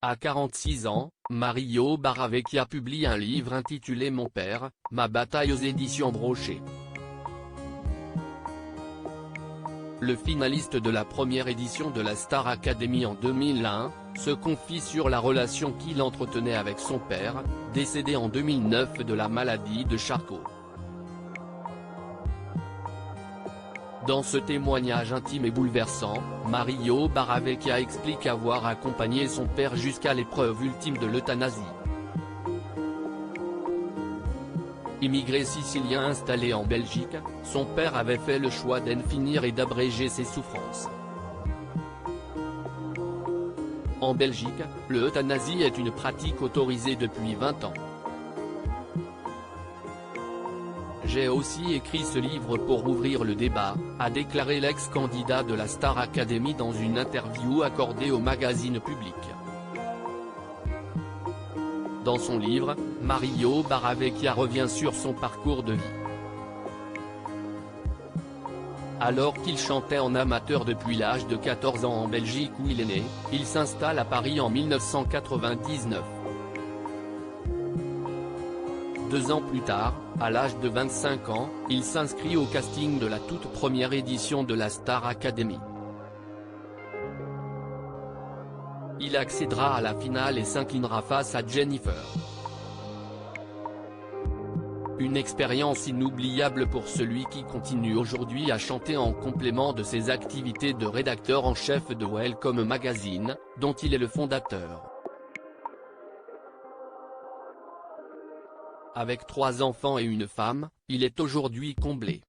À 46 ans, Mario Baravecchia publie un livre intitulé Mon père, ma bataille aux éditions Brochet. Le finaliste de la première édition de la Star Academy en 2001, se confie sur la relation qu'il entretenait avec son père, décédé en 2009 de la maladie de Charcot. Dans ce témoignage intime et bouleversant, Mario Baravecchia explique avoir accompagné son père jusqu'à l'épreuve ultime de l'euthanasie. Immigré sicilien installé en Belgique, son père avait fait le choix d'en finir et d'abréger ses souffrances. En Belgique, l'euthanasie est une pratique autorisée depuis 20 ans. J'ai aussi écrit ce livre pour ouvrir le débat, a déclaré l'ex-candidat de la Star Academy dans une interview accordée au magazine Public. Dans son livre, Mario Baravecchia revient sur son parcours de vie. Alors qu'il chantait en amateur depuis l'âge de 14 ans en Belgique où il est né, il s'installe à Paris en 1999. 2 ans plus tard, à l'âge de 25 ans, il s'inscrit au casting de la toute première édition de la Star Academy. Il accédera à la finale et s'inclinera face à Jennifer. Une expérience inoubliable pour celui qui continue aujourd'hui à chanter en complément de ses activités de rédacteur en chef de Welcome Magazine, dont il est le fondateur. Avec 3 enfants et une femme, il est aujourd'hui comblé.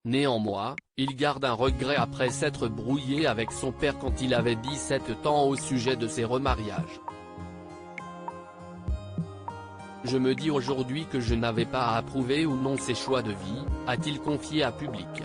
Néanmoins, il garde un regret après s'être brouillé avec son père quand il avait 17 ans au sujet de ses remariages. Je me dis aujourd'hui que je n'avais pas à approuver ou non ses choix de vie, a-t-il confié à Public.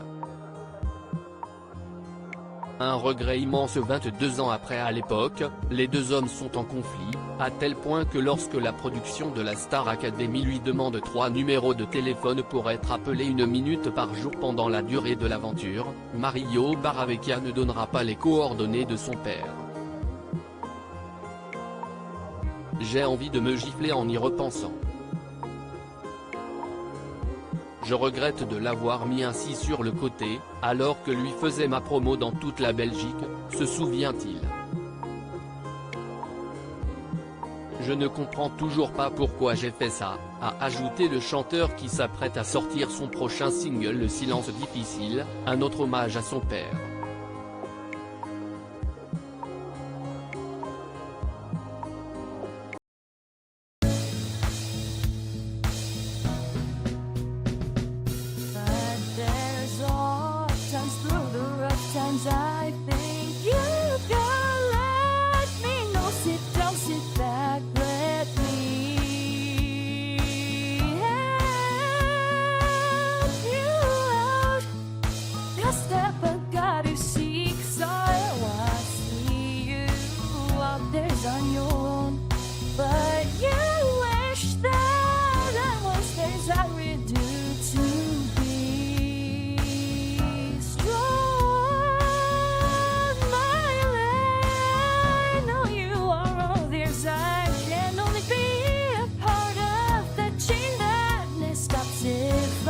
Un regret immense 22 ans après. À l'époque, les deux hommes sont en conflit, à tel point que lorsque la production de la Star Academy lui demande 3 numéros de téléphone pour être appelé 1 minute par jour pendant la durée de l'aventure, Mario Baravecchia ne donnera pas les coordonnées de son père. J'ai envie de me gifler en y repensant. Je regrette de l'avoir mis ainsi sur le côté, alors que lui faisait ma promo dans toute la Belgique, se souvient-il. Je ne comprends toujours pas pourquoi j'ai fait ça, a ajouté le chanteur qui s'apprête à sortir son prochain single Le Silence Difficile, un autre hommage à son père. I think you can let me know. Sit down, sit back, let me help you out. Just step I gotta seek, so I see you out there's on your own. But you wish that I was things I would do to be strong. I can only be a part of the chain that stops if I